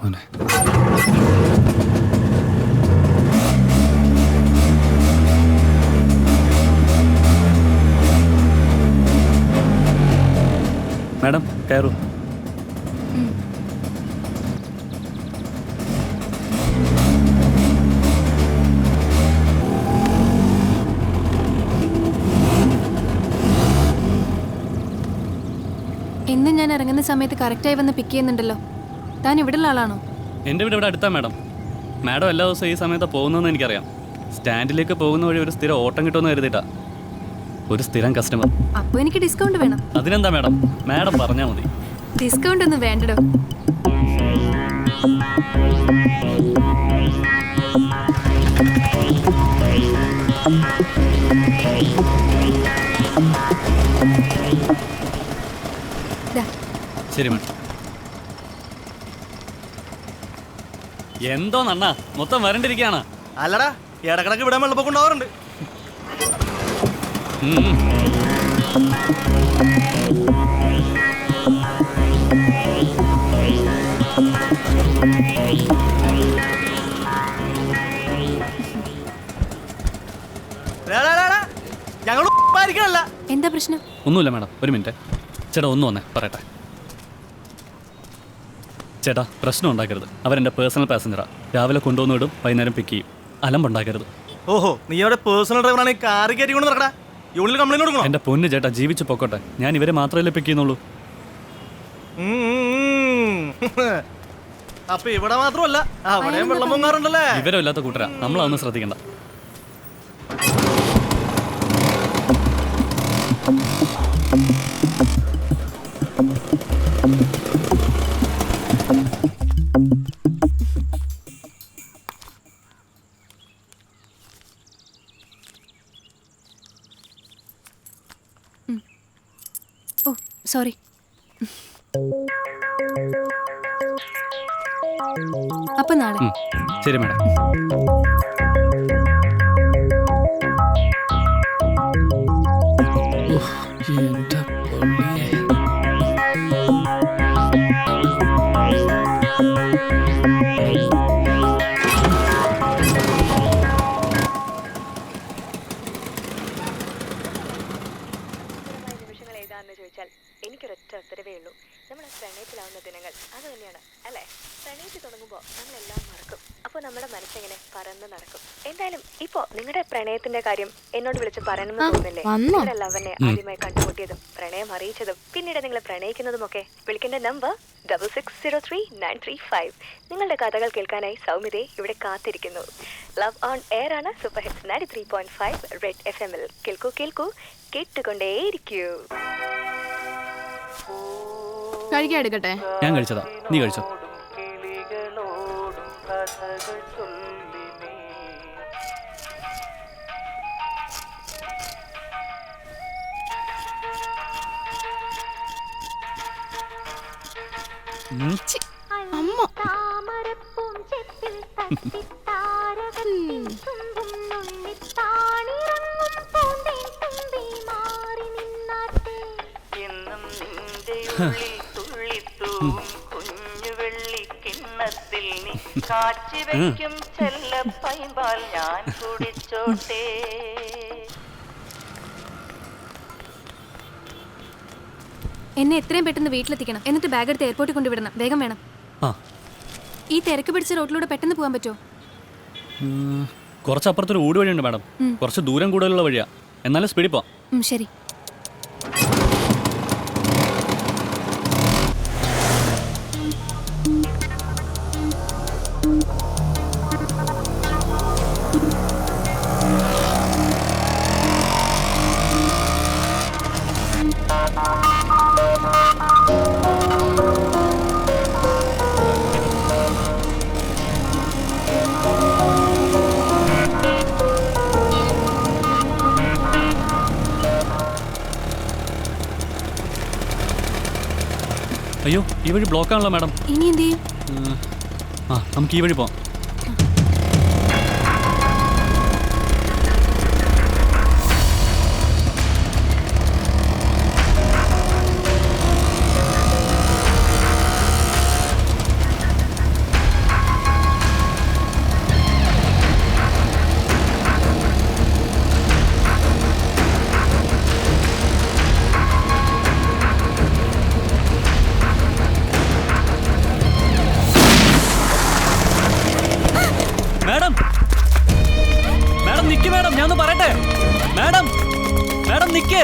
മോനെ മാഡം കയറൂ. എന്നും ഞാൻ ഇറങ്ങുന്ന സമയത്ത് കറക്റ്റായി വന്ന് പിക്ക് ചെയ്യുന്നുണ്ടല്ലോ. താൻ ഇവിടെയുള്ള ആളാണോ? എൻ്റെ വീട് ഇവിടെ അടുത്താ മാഡം. മാഡം എല്ലാ ദിവസവും ഈ സമയത്ത് പോകുന്നതെന്ന് എനിക്കറിയാം. സ്റ്റാൻഡിലേക്ക് പോകുന്ന വഴി ഒരു സ്ഥിരം ഓട്ടം കിട്ടുമെന്ന് കരുതിയിട്ടാ. ഒരു സ്ഥിരം കസ്റ്റമർ. അപ്പോൾ എനിക്ക് ഡിസ്കൗണ്ട് വേണം. അതിനെന്താ മാഡം, മാഡം പറഞ്ഞാൽ മതി. ഡിസ്കൗണ്ട് ഒന്നും വേണ്ടടോ. ശരി മാഡം. എന്തോ നണ്ണാ മൊത്തം വരണ്ടിരിക്കുകയാണ്. അല്ലടാ, ഇടക്കിടക്ക് ഇവിടെ വെള്ളപ്പൊക്കം ഉണ്ടാവാറുണ്ട്. ഞങ്ങൾ എന്താ പ്രശ്നം? ഒന്നുമില്ല മാഡം, ഒരു മിനിറ്റ്. ചേട്ടാ ഒന്ന് വന്നേ പറയട്ടെ. ചേട്ടാ പ്രശ്നം ഉണ്ടാക്കരുത്. അവരെൻ്റെ പേഴ്സണൽ പാസഞ്ചറാ. രാവിലെ കൊണ്ടുവന്ന് വിടും, വൈകുന്നേരം പിക്ക് ചെയ്യും. അലമ്പുണ്ടാക്കരുത്. ഓഹോ, നീ അവിടെ പേഴ്സണൽ ഡ്രൈവറാണ് ഈ കാറി കയറ്റി കൊണ്ട് നടക്കടാ. യൂണിൽ കംപ്ലൈന്റ് കൊടുക്കണം. എൻ്റെ പൊന്ന് ചേട്ടാ, ജീവിച്ച് പൊക്കോട്ടെ. ഞാൻ ഇവരെ മാത്രമല്ലേ പിക്ക് ചെയ്യുന്നുള്ളൂ. അപ്പൊ ഇവിടെ മാത്രമല്ല അവിടെയും വെള്ളം പൊങ്ങാറുണ്ടല്ലേ. ഇവരും ഇല്ലാത്ത കൂട്ടരാ, നമ്മളതൊന്നും ശ്രദ്ധിക്കണ്ട. ഓ സോറി. അപ്പൊ നാളെ. ശരി മാഡം. എൻ്റെ പൊന്നേ. എനിക്കൊരൊറ്റ ഉത്തരവേ ഉള്ളൂ. നമ്മൾ പ്രണയത്തിലാവുന്ന ദിനങ്ങൾ അത് തന്നെയാണ് അല്ലേ? പ്രണയിച്ച് തുടങ്ങുമ്പോൾ നമ്മളെല്ലാം മറക്കും. അപ്പോൾ നമ്മുടെ മനസ്സെങ്ങനെ പറന്ന് നടക്കും. എന്തായാലും ഇപ്പോ നിങ്ങളുടെ പ്രണയത്തിന്റെ കാര്യം എന്നോട് വിളിച്ച് പറയണമെന്ന് തോന്നുന്നില്ലേ? നിങ്ങളുടെ ലവനെ ആദ്യമായി കണ്ടുമുട്ടിയതും പ്രണയം അറിയിച്ചതും പിന്നീട് നിങ്ങൾ പ്രണയിക്കുന്നതുമൊക്കെ. വിളിക്കേണ്ട നമ്പർ 66039335. നിങ്ങളുടെ കഥകൾ കേൾക്കാനായി സൗമ്യതയെ ഇവിടെ കാത്തിരിക്കുന്നു. ലവ് ഓൺ എയർ ആണ് സൂപ്പർ ഹിറ്റ്സ് 93.5 റെഡ് FM-ൽ. കേൾക്കൂ കേൾക്കൂ, കേട്ടുകൊണ്ടേയിരിക്കൂ. കഴിക്കാൻ എടുക്കട്ടെ? ഞാൻ കഴിച്ചതാ, നീ കഴിച്ചോ? അമ്മ എന്നെ എത്രയും പെട്ടെന്ന് വീട്ടിലെത്തിക്കണം. എന്നിട്ട് ബാഗ് എടുത്ത് എയർപോർട്ടിൽ കൊണ്ടുവിടണം. വേഗം വേണം. ഈ തിരക്ക് പിടിച്ച റോഡിലൂടെ പെട്ടെന്ന് പോകാൻ പറ്റുമോ? കുറച്ചപ്പുറത്തൊരു ഊട് വഴിയുണ്ട് മാഡം. കുറച്ച് ദൂരം കൂടുതലുള്ള വഴിയാ, എന്നാലും സ്പീഡിൽ പോവാം. ശരി. അയ്യോ, ഈ വഴി ബ്ലോക്ക് ആണല്ലോ മാഡം. ഇനി എന്ത് ചെയ്യും? നമുക്ക് ഈ വഴി പോവാം. ഞാനൊന്ന് പറയട്ടെ മാഡം മാഡം നിക്ക്